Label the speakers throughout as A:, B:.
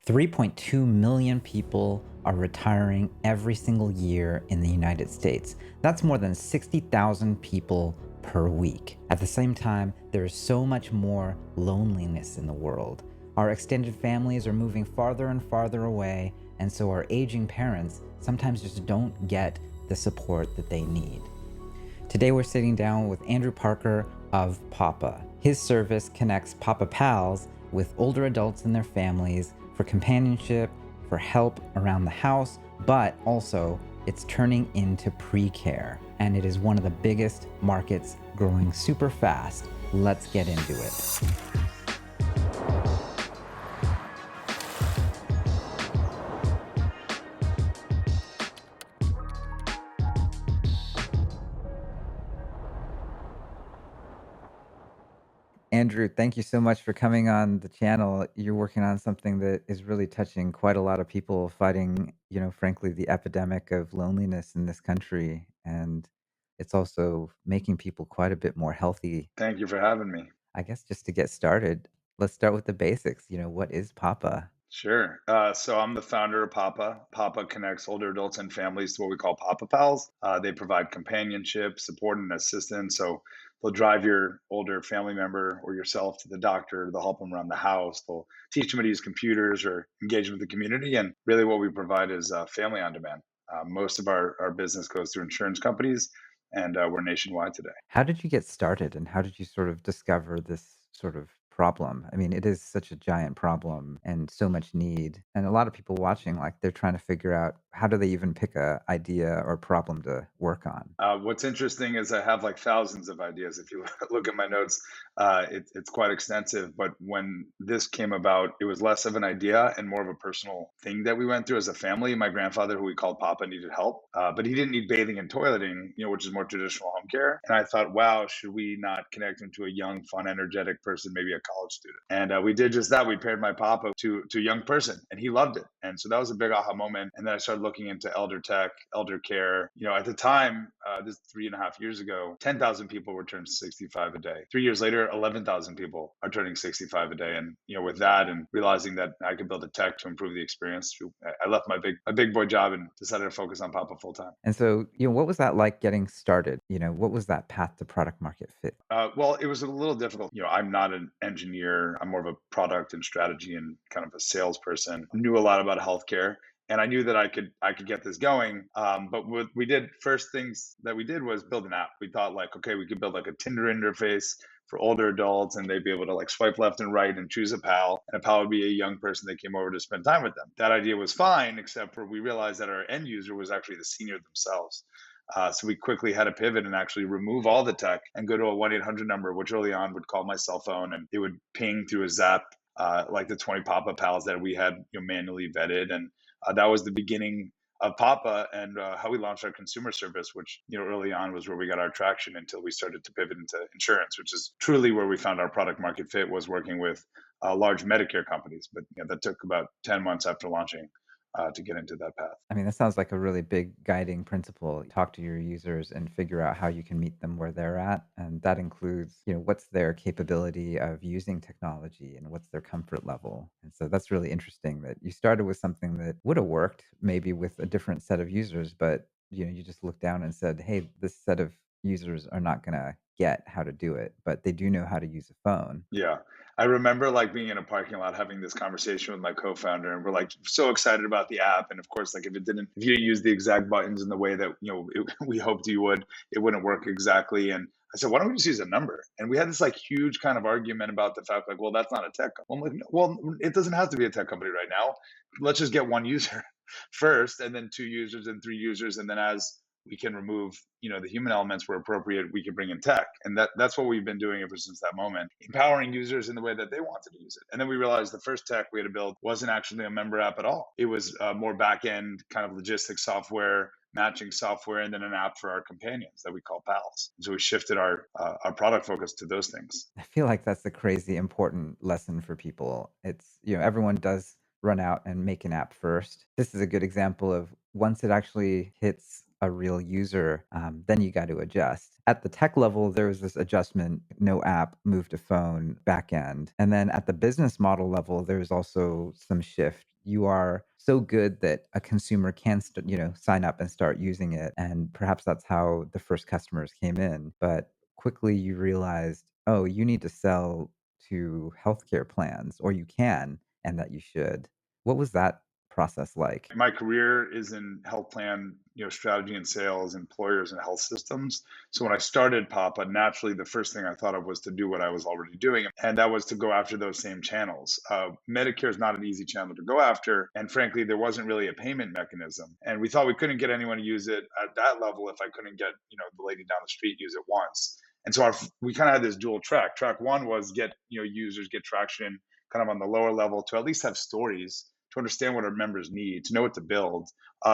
A: 3.2 million people are retiring every single year in the United States. That's more than 60,000 people per week. At the same time, there is so much more loneliness in the world. Our extended families are moving farther and farther away, and so our aging parents sometimes just don't get the support that they need. Today we're sitting down with Andrew Parker of Papa. His service connects Papa Pals with older adults and their families for companionship, for help around the house, but also it's turning into pre-care. And it is one of the biggest markets growing super fast. Let's get into it. Andrew, thank you so much for coming on the channel. You're working on something that is really touching quite a lot of people fighting, frankly, the epidemic of loneliness in this country. And it's also making people quite a bit more healthy.
B: Thank you for having me.
A: I guess just to get started, let's start with the basics. What is Papa?
B: Sure. So I'm the founder of Papa. Papa connects older adults and families to what we call Papa Pals. They provide companionship, support, and assistance. So they'll drive your older family member or yourself to the doctor. They'll help them around the house. They'll teach them how to use computers or engage with the community. And really, what we provide is family on demand. Most of our business goes through insurance companies, and we're nationwide today.
A: How did you get started and how did you sort of discover this sort of problem? I mean, it is such a giant problem and so much need. And a lot of people watching, like they're trying to figure out how do they even pick a idea or problem to work on?
B: What's interesting is I have like thousands of ideas. If you look at my notes, it's quite extensive. But when this came about, it was less of an idea and more of a personal thing that we went through as a family. My grandfather, who we called Papa, needed help, but he didn't need bathing and toileting, which is more traditional home care. And I thought, wow, should we not connect him to a young, fun, energetic person, maybe a college student? And we did just that. We paired my Papa to a young person, and he loved it. And so that was a big aha moment. And then I started looking into elder tech, elder care. At the time, this 3.5 years ago, 10,000 people were turning 65 a day. 3 years later, 11,000 people are turning 65 a day. And with that, and realizing that I could build a tech to improve the experience, I left my big boy job and decided to focus on Papa full time.
A: And so, what was that like getting started? What was that path to product market fit?
B: Well, it was a little difficult. I'm not an engineer. I'm more of a product and strategy and kind of a salesperson. Knew a lot about healthcare, and I knew that I could get this going. But what we did first things that we did was build an app. We thought like, okay, we could build like a Tinder interface for older adults, and they'd be able to like swipe left and right and choose a pal, and a pal would be a young person that came over to spend time with them. That idea was fine, except for we realized that our end user was actually the senior themselves. So we quickly had to pivot and actually remove all the tech and go to a 1-800 number, which early on would call my cell phone and it would ping through a Zap, like the 20 Papa Pals that we had manually vetted. And that was the beginning of Papa and how we launched our consumer service, which early on was where we got our traction until we started to pivot into insurance, which is truly where we found our product market fit, was working with large Medicare companies. But that took about 10 months after launching to get into that path.
A: I mean, that sounds like a really big guiding principle. Talk to your users and figure out how you can meet them where they're at. And that includes, what's their capability of using technology and what's their comfort level. And so that's really interesting that you started with something that would have worked maybe with a different set of users, but you just looked down and said, hey, this set of users are not going to get how to do it, but they do know how to use a phone.
B: Yeah. I remember like being in a parking lot having this conversation with my co-founder, and we're like so excited about the app. And of course, like if you didn't use the exact buttons in the way that, we hoped you would, it wouldn't work exactly. And I said, why don't we just use a number? And we had this like huge kind of argument about the fact like, well, that's not a tech company. I'm like, "No, well, it doesn't have to be a tech company right now. Let's just get one user first, and then two users and three users. And then as we can remove the human elements where appropriate, we can bring in tech. And that's what we've been doing ever since that moment, empowering users in the way that they wanted to use it. And then we realized the first tech we had to build wasn't actually a member app at all. It was more back end kind of logistics software, matching software, and then an app for our companions that we call pals. And so we shifted our product focus to those things.
A: I feel like that's a crazy important lesson for people. It's, everyone does run out and make an app first. This is a good example of once it actually hits a real user, then you got to adjust. At the tech level, there was this adjustment, no app, move to phone, back end. And then at the business model level, there was also some shift. you are so good that a consumer can sign up and start using it, and perhaps that's how the first customers came in. But quickly you realized, oh, you need to sell to healthcare plans, or you can, and that you should. What was that process like?
B: My career is in health plan, strategy and sales, employers and health systems. So when I started Papa, naturally the first thing I thought of was to do what I was already doing, and that was to go after those same channels. Medicare is not an easy channel to go after, and frankly, there wasn't really a payment mechanism, and we thought we couldn't get anyone to use it at that level if I couldn't get the lady down the street use it once. And so we kind of had this dual track. Track one was get users, get traction, kind of on the lower level to at least have stories to understand what our members need, to know what to build,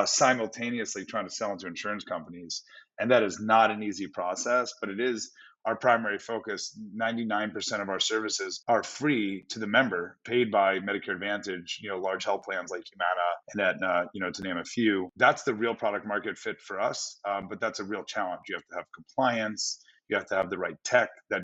B: simultaneously trying to sell into insurance companies. And that is not an easy process, but it is our primary focus. 99% of our services are free to the member, paid by Medicare Advantage, large health plans like Humana and Aetna, to name a few. That's the real product market fit for us, but that's a real challenge. You have to have compliance. You have to have the right tech that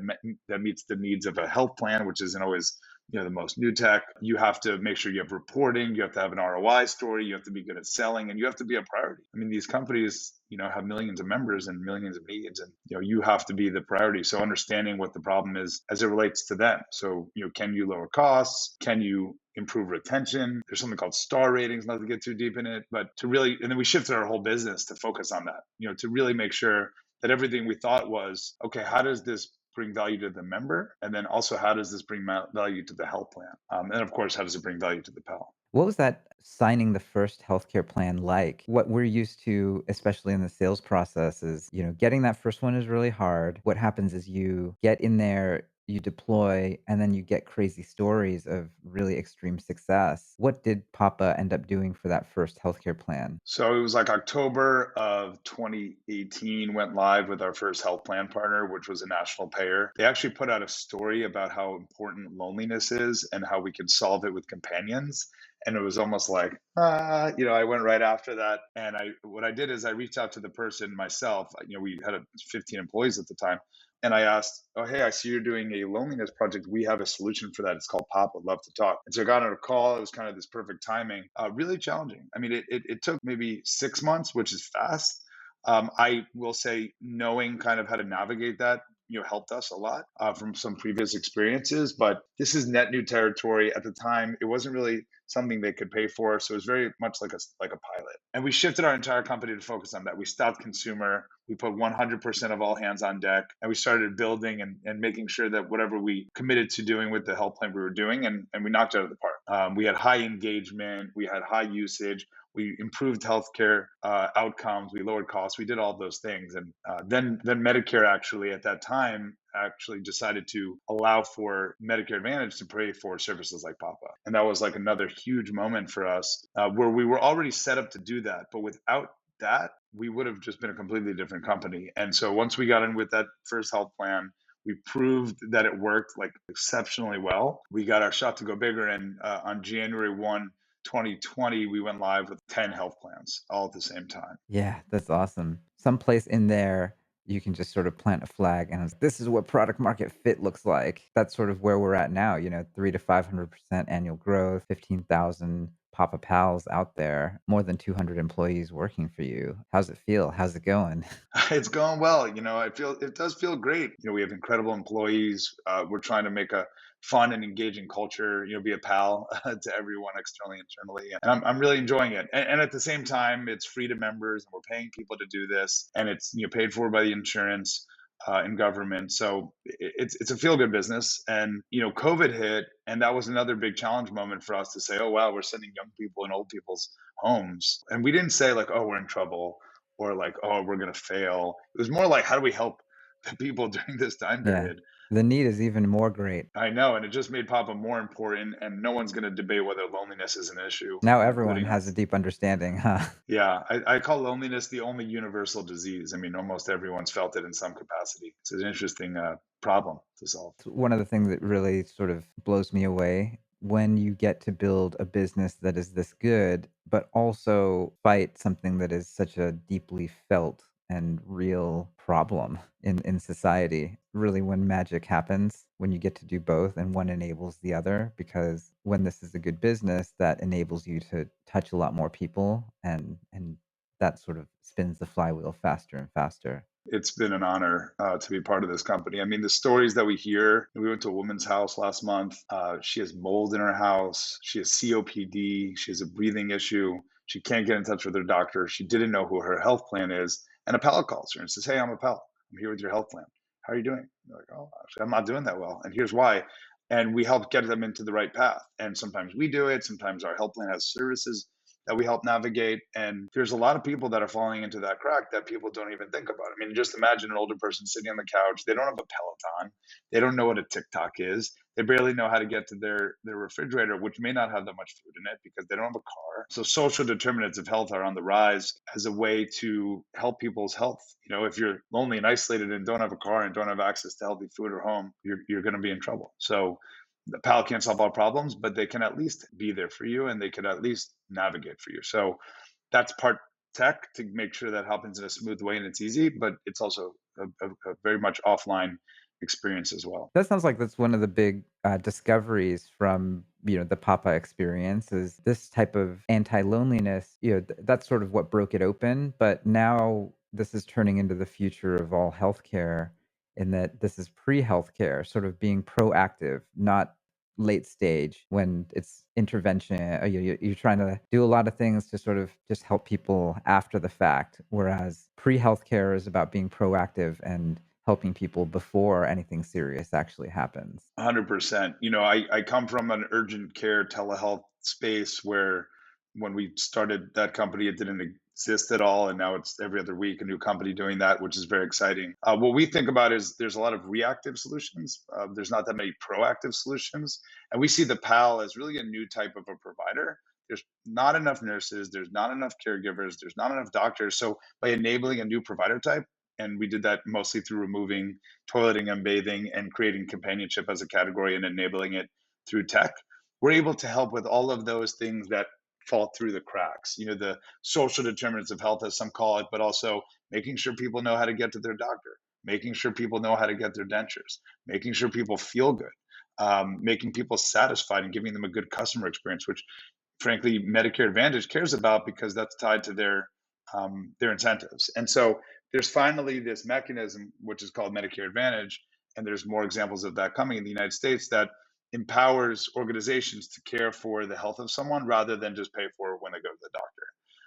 B: meets the needs of a health plan, which isn't always the most new tech. You have to make sure you have reporting. You have to have an ROI story. You have to be good at selling, and you have to be a priority. I mean, these companies, have millions of members and millions of needs, and you have to be the priority. So understanding what the problem is as it relates to them. So can you lower costs? Can you improve retention? There's something called star ratings, not to get too deep in it, but to really, and then we shifted our whole business to focus on that, to really make sure that everything we thought was, okay, how does this bring value to the member? And then also, how does this bring value to the health plan? And of course, how does it bring value to the PAL?
A: What was that signing the first healthcare plan like? What we're used to, especially in the sales process, is, getting that first one is really hard. What happens is you get in there, you deploy, and then you get crazy stories of really extreme success. What did Papa end up doing for that first healthcare plan?
B: So it was like October of 2018 went live with our first health plan partner, which was a national payer. They actually put out a story about how important loneliness is and how we could solve it with companions. And it was almost like, I went right after that. And what I did is I reached out to the person myself. We had 15 employees at the time. And I asked, oh, hey, I see you're doing a loneliness project. We have a solution for that. It's called Pop. Would love to talk. And so I got on a call. It was kind of this perfect timing, really challenging. I mean, it took maybe 6 months, which is fast. I will say knowing kind of how to navigate that, helped us a lot from some previous experiences. But this is net new territory. At the time, it wasn't really something they could pay for, so it was very much like a pilot. And we shifted our entire company to focus on that. We stopped consumer. We put 100% of all hands on deck, and we started building and making sure that whatever we committed to doing with the health plan we were doing, and we knocked it out of the park. We had high engagement. We had high usage. We improved healthcare outcomes. We lowered costs. We did all those things, and then Medicare actually at that time actually decided to allow for Medicare Advantage to pay for services like Papa, and that was like another huge moment for us where we were already set up to do that, but without that, we would have just been a completely different company. And so once we got in with that first health plan, we proved that it worked like exceptionally well. We got our shot to go bigger, and on January 1, 2020, we went live with 10 health plans all at the same time.
A: Yeah, that's awesome. Someplace in there, you can just sort of plant a flag and this is what product market fit looks like. That's sort of where we're at now, 3 to 500% annual growth, 15,000 Papa Pals out there, more than 200 employees working for you. How's it feel? How's it going?
B: It's going well. It does feel great. We have incredible employees. We're trying to make a fun and engaging culture. Be a pal to everyone externally, internally, and I'm really enjoying it. And at the same time, it's free to members, and we're paying people to do this, and it's paid for by the insurance and government. So it's a feel good business. And COVID hit, and that was another big challenge moment for us to say, oh wow, we're sending young people in old people's homes, and we didn't say like, oh, we're in trouble or like, oh, we're going to fail. It was more like, how do we help the people during this time
A: Yeah.
B: period?
A: The need is even more great.
B: I know. And it just made Papa more important. And no one's going to debate whether loneliness is an issue,
A: Now everyone
B: including
A: has a
B: us.
A: deep understanding, huh?
B: Yeah. I call loneliness the only universal disease. I mean, almost everyone's felt it in some capacity. It's an interesting problem to solve.
A: One of the things that really sort of blows me away when you get to build a business that is this good, but also fight something that is such a deeply felt and real problem in society. Really, when magic happens, when you get to do both and one enables the other, because when this is a good business, that enables you to touch a lot more people and that sort of spins the flywheel faster and faster.
B: It's been an honor to be part of this company. I mean, the stories that we hear. We went to a woman's house last month. She has mold in her house. She has COPD. She has a breathing issue. She can't get in touch with her doctor. She didn't know who her health plan is. And a pal calls her and says, "Hey, I'm a pal. I'm here with your health plan. How are you doing?" They're like, "Oh, actually, I'm not doing that well. And here's why." And we help get them into the right path. And sometimes we do it. Sometimes our health plan has services that we help navigate. And there's a lot of people that are falling into that crack that people don't even think about. I mean, just imagine an older person sitting on the couch. They don't have a Peloton. They don't know what a TikTok is. They barely know how to get to their refrigerator, which may not have that much food in it because they don't have a car. So social determinants of health are on the rise as a way to help people's health. You know, if you're lonely and isolated and don't have a car and don't have access to healthy food or home, you're going to be in trouble. So the PAL can't solve all problems, but they can at least be there for you and they can at least navigate for you. So that's part tech to make sure that happens in a smooth way and it's easy, but it's also a very much offline experience as well.
A: That sounds like that's one of the big, discoveries from, the Papa experience is this type of anti-loneliness, that's sort of what broke it open, but now this is turning into the future of all healthcare in that this is pre-healthcare, sort of being proactive, not late stage when it's intervention. You're trying to do a lot of things to sort of just help people after the fact, whereas pre-healthcare is about being proactive and helping people before anything serious actually happens.
B: 100%. You know, I come from an urgent care telehealth space where when we started that company, it didn't exist at all. And now it's every other week a new company doing that, which is very exciting. What we think about is there's a lot of reactive solutions. There's not that many proactive solutions. And we see the PAL as really a new type of a provider. There's not enough nurses, there's not enough caregivers, there's not enough doctors. So by enabling a new provider type, and we did that mostly through removing toileting and bathing and creating companionship as a category and enabling it through tech, we're able to help with all of those things that fall through the cracks. You know, the social determinants of health, as some call it, but also making sure people know how to get to their doctor, making sure people know how to get their dentures, making sure people feel good, making people satisfied and giving them a good customer experience, which frankly Medicare Advantage cares about because that's tied to their incentives. And so there's finally this mechanism which is called Medicare Advantage, and there's more examples of that coming in the United States that empowers organizations to care for the health of someone rather than just pay for it when they go to the doctor.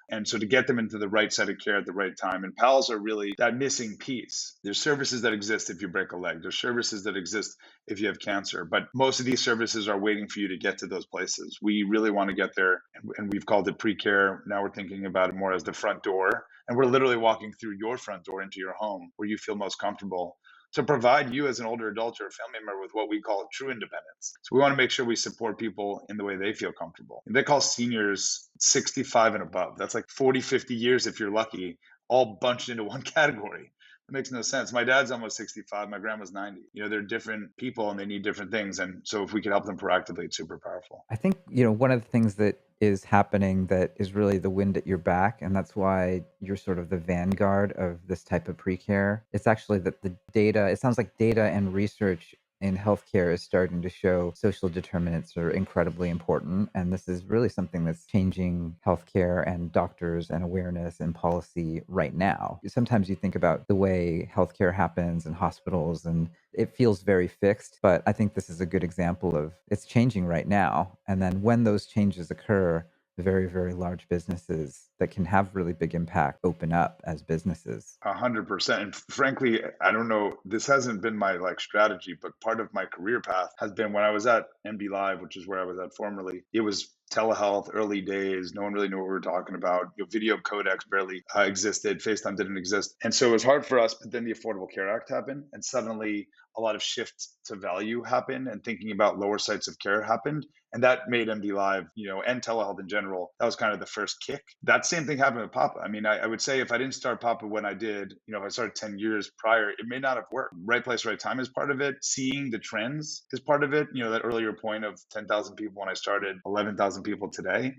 B: And so to get them into the right side of care at the right time. And PALs are really that missing piece. There's services that exist if you break a leg. There's services that exist if you have cancer. But most of these services are waiting for you to get to those places. We really want to get there. And we've called it pre-care. Now we're thinking about it more as the front door. And we're literally walking through your front door into your home where you feel most comfortable to provide you as an older adult or a family member with what we call true independence. So we want to make sure we support people in the way they feel comfortable. And they call seniors 65 and above. That's like 40, 50 years if you're lucky, all bunched into one category. It makes no sense. My dad's almost 65. My grandma's 90. You know, they're different people and they need different things. And so if we could help them proactively, it's super powerful.
A: I think, one of the things that is happening that is really the wind at your back, and that's why you're sort of the vanguard of this type of pre-care. It's actually that the data, it sounds like data and research in healthcare is starting to show social determinants are incredibly important. And this is really something that's changing healthcare and doctors and awareness and policy right now. Sometimes you think about the way healthcare happens in hospitals and it feels very fixed, but I think this is a good example of it's changing right now. And then when those changes occur, the very, very large businesses that can have really big impact open up as businesses.
B: 100%. And frankly, I don't know, this hasn't been my like strategy, but part of my career path has been when I was at MD Live, which is where I was at formerly, it was telehealth early days. No one really knew what we were talking about. Video codecs barely existed. FaceTime didn't exist. And so it was hard for us, but then the Affordable Care Act happened and suddenly a lot of shifts to value happened and thinking about lower sites of care happened. And that made MD Live, and telehealth in general, that was kind of the first kick. That same thing happened with Papa. I mean, I would say if I didn't start Papa when I did, if I started 10 years prior, it may not have worked. Right place, right time is part of it. Seeing the trends is part of it. That earlier point of 10,000 people when I started, 11,000 people today.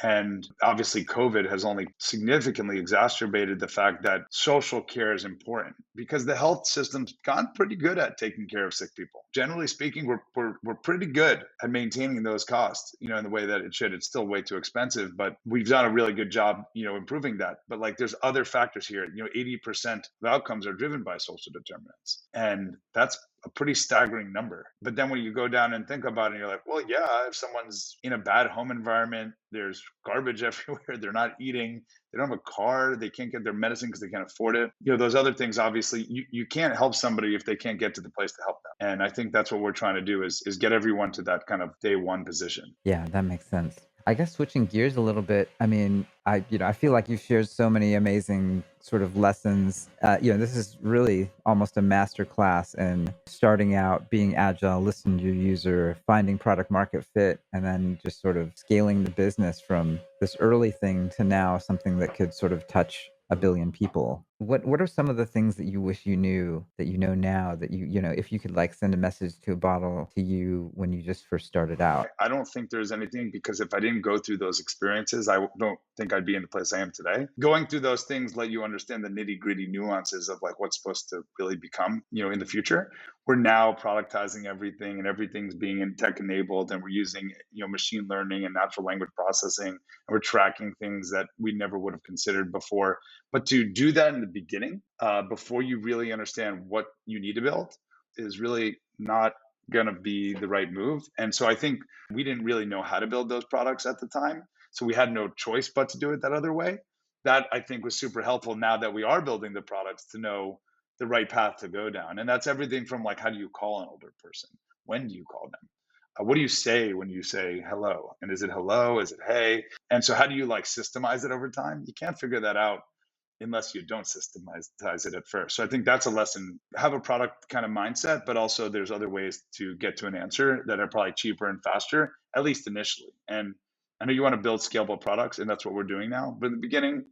B: And obviously, COVID has only significantly exacerbated the fact that social care is important because the health system's gotten pretty good at taking care of sick people. Generally speaking, we're pretty good at maintaining those costs, in the way that it should. It's still way too expensive, but we've done a really good job, improving that. But like, there's other factors here. 80% of outcomes are driven by social determinants. And that's a pretty staggering number. But then when you go down and think about it, you're like, well, yeah, if someone's in a bad home environment, there's garbage everywhere, they're not eating, they don't have a car, they can't get their medicine because they can't afford it. Those other things, obviously, you can't help somebody if they can't get to the place to help them. And I think that's what we're trying to do is get everyone to that kind of day one position.
A: Yeah, that makes sense. I guess switching gears a little bit, I mean, I feel like you've shared so many amazing sort of lessons. This is really almost a master class in starting out, being agile, listening to your user, finding product market fit, and then just sort of scaling the business from this early thing to now something that could sort of touch a billion people. What are some of the things that you wish you knew that you know now that if you could like send a message to a bottle to you when you just first started out?
B: I don't think there's anything, because if I didn't go through those experiences, I don't think I'd be in the place I am today. Going through those things let you understand the nitty gritty nuances of like what's supposed to really become, in the future. We're now productizing everything, and everything's being in tech enabled, and we're using, machine learning and natural language processing, and we're tracking things that we never would have considered before. But to do that in the beginning, before you really understand what you need to build, is really not going to be the right move. And so I think we didn't really know how to build those products at the time. So we had no choice but to do it that other way. That I think was super helpful now that we are building the products, to know the right path to go down. And that's everything from like, how do you call an older person? When do you call them? What do you say when you say hello? And is it hello? Is it hey? And so how do you like systemize it over time? You can't figure that out unless you don't systematize it at first. So I think that's a lesson. Have a product kind of mindset, but also there's other ways to get to an answer that are probably cheaper and faster, at least initially. And I know you want to build scalable products, and that's what we're doing now. But in the beginning,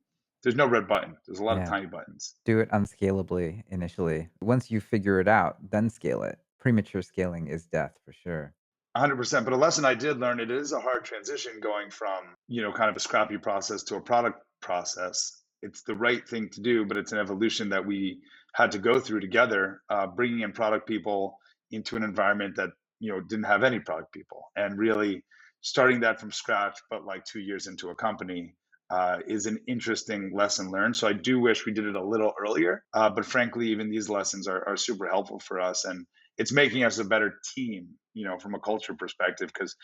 B: there's no red button. There's a lot of
A: Yeah.
B: tiny buttons.
A: Do it unscalably initially. Once you figure it out, then scale it. Premature scaling is death for sure.
B: 100%. But a lesson I did learn, it is a hard transition going from, kind of a scrappy process to a product process. It's the right thing to do, but it's an evolution that we had to go through together, bringing in product people into an environment that, didn't have any product people, and really starting that from scratch, but like 2 years into a company. Is an interesting lesson learned. So I do wish we did it a little earlier. But frankly, even these lessons are super helpful for us. And it's making us a better team, from a culture perspective, because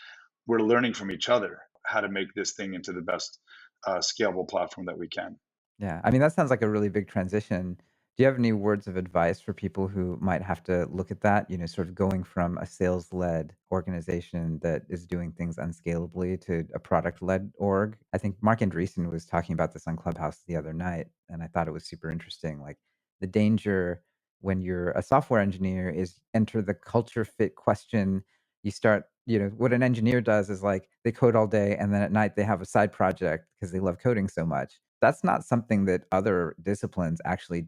B: we're learning from each other how to make this thing into the best scalable platform that we can.
A: Yeah, I mean, that sounds like a really big transition. Do you have any words of advice for people who might have to look at that, sort of going from a sales-led organization that is doing things unscalably to a product-led org? I think Mark Andreessen was talking about this on Clubhouse the other night, and I thought it was super interesting. Like the danger when you're a software engineer is enter the culture fit question. You start, what an engineer does is like they code all day and then at night they have a side project because they love coding so much. That's not something that other disciplines actually,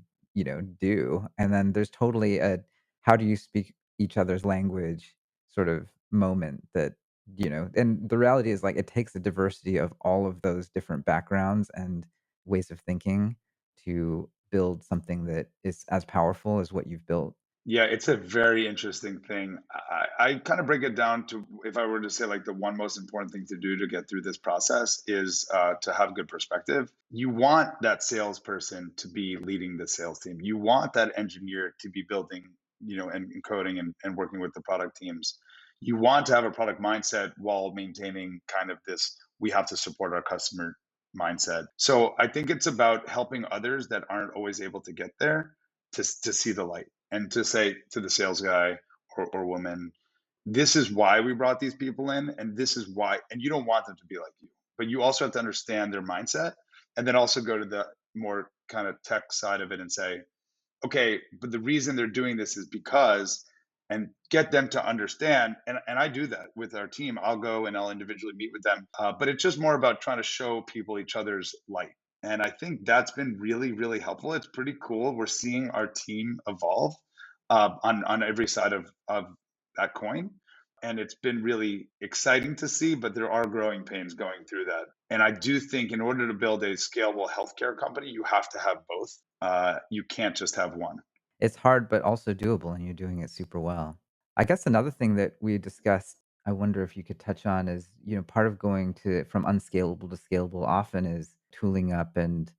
A: do. And then there's totally a how do you speak each other's language sort of moment that, and the reality is like it takes a diversity of all of those different backgrounds and ways of thinking to build something that is as powerful as what you've built.
B: Yeah, it's a very interesting thing. I kind of break it down to, if I were to say, like, the one most important thing to do to get through this process is to have good perspective. You want that salesperson to be leading the sales team. You want that engineer to be building, and coding, and working with the product teams. You want to have a product mindset while maintaining kind of this, we have to support our customer mindset. So I think it's about helping others that aren't always able to get there to see the light, and to say to the sales guy or woman, this is why we brought these people in, and this is why. And you don't want them to be like you, but you also have to understand their mindset, and then also go to the more kind of tech side of it and say, okay, but the reason they're doing this is because, and get them to understand. And I do that with our team. I'll go and I'll individually meet with them. But it's just more about trying to show people each other's light. And I think that's been really, really helpful. It's pretty cool. We're seeing our team evolve on every side of that coin. And it's been really exciting to see, but there are growing pains going through that. And I do think in order to build a scalable healthcare company, you have to have both. You can't just have one.
A: It's hard, but also doable, and you're doing it super well. I guess another thing that we discussed, I wonder if you could touch on is, part of going to from unscalable to scalable often is tooling up and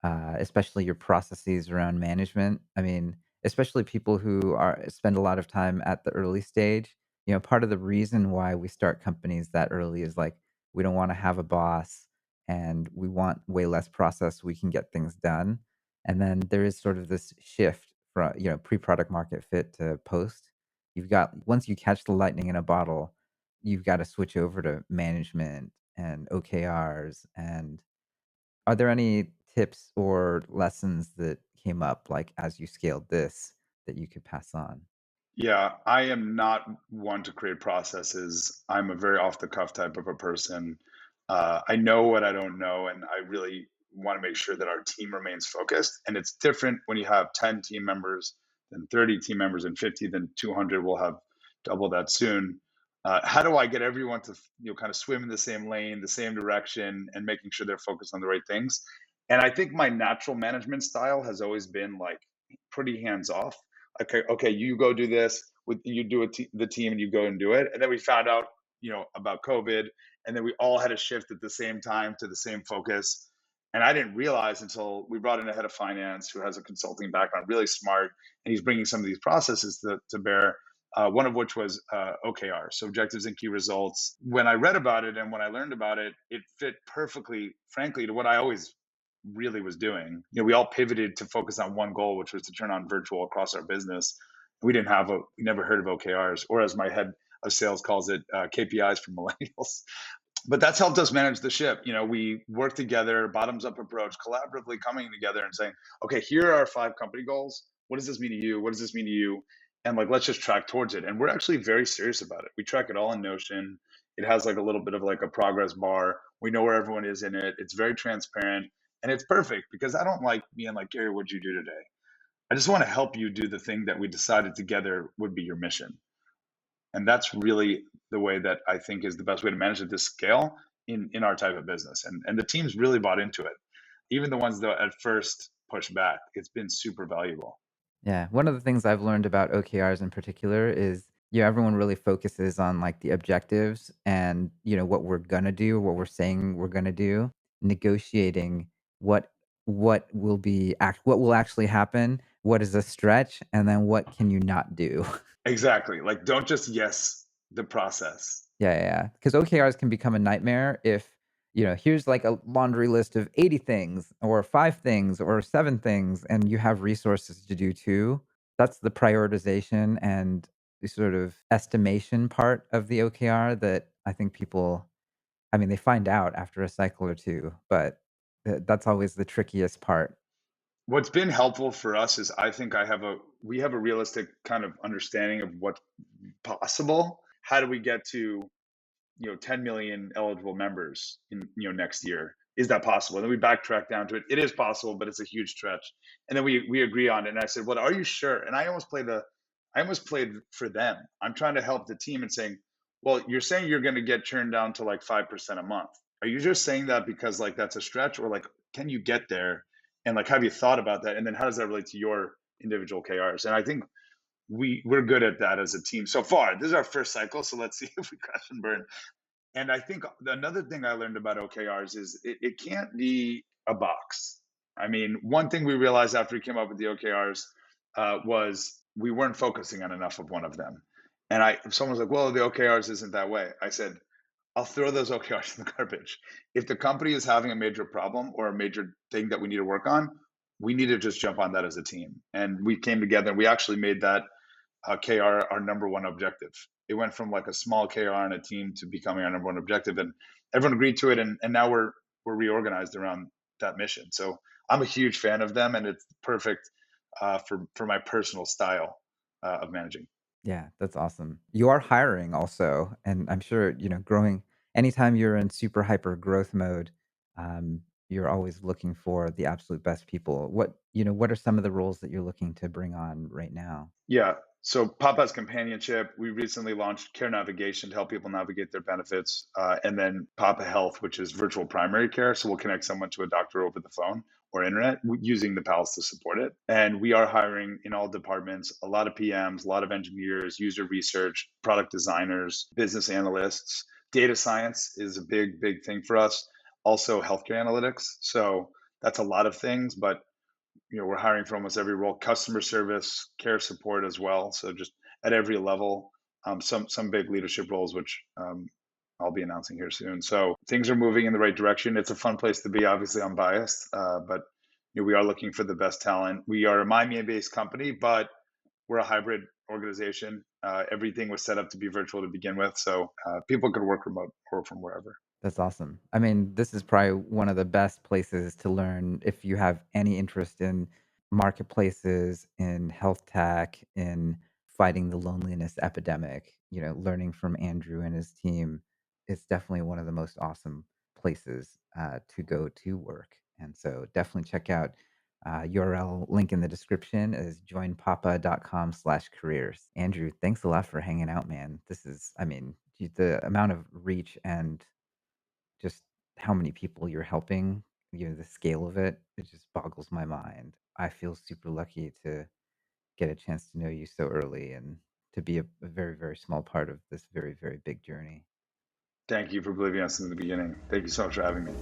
A: especially your processes around management. I mean, especially people who are spend a lot of time at the early stage. Part of the reason why we start companies that early is like we don't want to have a boss and we want way less process so we can get things done. And then there is sort of this shift from, pre-product market fit to post. You've got once you catch the lightning in a bottle, you've got to switch over to management and OKRs. And are there any tips or lessons that came up like as you scaled this that you could pass on?
B: Yeah, I am not one to create processes. I'm a very off the cuff type of a person. I know what I don't know, and I really want to make sure that our team remains focused. And it's different when you have 10 team members, then 30 team members, and 50, then 200. We'll have double that soon. How do I get everyone to kind of swim in the same lane, the same direction, and making sure they're focused on the right things? And I think my natural management style has always been like pretty hands off. Okay, you go do this with you do the team and you go and do it. And then we found out, about COVID, and then we all had to shift at the same time to the same focus. And I didn't realize until we brought in a head of finance who has a consulting background, really smart, and he's bringing some of these processes to bear. One of which was OKR, so objectives and key results. When I read about it and when I learned about it, it fit perfectly, frankly, to what I always really was doing. We all pivoted to focus on one goal, which was to turn on virtual across our business. We never heard of OKRs, or as my head of sales calls it, KPIs for millennials. But that's helped us manage the ship. We work together, bottoms up approach, collaboratively coming together and saying, okay, here are our 5 company goals. What does this mean to you? What does this mean to you? And like, let's just track towards it. And we're actually very serious about it. We track it all in Notion. It has like a little bit of like a progress bar. We know where everyone is in it. It's very transparent and it's perfect because I don't like being like, Gary, what'd you do today? I just want to help you do the thing that we decided together would be your mission. And that's really the way that I think is the best way to manage at this scale in our type of business. And the team's really bought into it. Even the ones that at first push back, it's been super valuable.
A: Yeah, one of the things I've learned about OKRs in particular is, everyone really focuses on like the objectives and, what we're gonna do, what we're saying we're gonna do, negotiating what what will actually happen, what is a stretch, and then what can you not do.
B: Exactly. Like, don't just yes the process.
A: Yeah, because OKRs can become a nightmare if, here's like a laundry list of 80 things or 5 things or 7 things, and you have resources to do 2. That's the prioritization and the sort of estimation part of the OKR that I think people, I mean, they find out after a cycle or 2, but that's always the trickiest part.
B: What's been helpful for us is I think we have a realistic kind of understanding of what's possible. How do we get to 10 million eligible members in next year? Is that possible? And then we backtrack down to it. It is possible, but it's a huge stretch. And then we agree on it. And I said, well, are you sure? And I almost played for them. I'm trying to help the team and saying, well, you're saying you're going to get churned down to like 5% a month. Are you just saying that because like that's a stretch, or like can you get there? And like have you thought about that? And then how does that relate to your individual KRs? And I think we're good at that as a team so far. This is our first cycle, so let's see if we crash and burn. And I think another thing I learned about OKRs is it can't be a box. I mean, one thing we realized after we came up with the OKRs was we weren't focusing on enough of one of them. And if someone's like, well, the OKRs isn't that way. I said, I'll throw those OKRs in the garbage. If the company is having a major problem or a major thing that we need to work on, we need to just jump on that as a team. And we came together and we actually made that KR our number one objective. It went from like a small KR in a team to becoming our number one objective, and everyone agreed to it. And now we're reorganized around that mission. So I'm a huge fan of them, and it's perfect for my personal style of managing.
A: Yeah, that's awesome. You are hiring also, and I'm sure, growing anytime you're in super hyper growth mode, you're always looking for the absolute best people. What are some of the roles that you're looking to bring on right now?
B: Yeah. So Papa's companionship, we recently launched care navigation to help people navigate their benefits, and then Papa Health, which is virtual primary care. So we'll connect someone to a doctor over the phone or internet using the pals to support it. And we are hiring in all departments, a lot of PMs, a lot of engineers, user research, product designers, business analysts. Data science is a big, big thing for us. Also healthcare analytics. So that's a lot of things, but we're hiring for almost every role, customer service, care support as well. So just at every level, some big leadership roles, which I'll be announcing here soon. So things are moving in the right direction. It's a fun place to be. Obviously, I'm biased, but we are looking for the best talent. We are a Miami-based company, but we're a hybrid organization. Everything was set up to be virtual to begin with, so people could work remote or from wherever.
A: That's awesome. I mean, this is probably one of the best places to learn if you have any interest in marketplaces, in health tech, in fighting the loneliness epidemic. Learning from Andrew and his team is definitely one of the most awesome places to go to work. And so definitely check out URL link in the description is joinpapa.com/careers. Andrew, thanks a lot for hanging out, man. I mean, the amount of reach and just how many people you're helping, the scale of it just boggles my mind. I feel super lucky to get a chance to know you so early and to be a very, very small part of this very, very big journey.
B: Thank you for believing us in the beginning. Thank you so much for having me.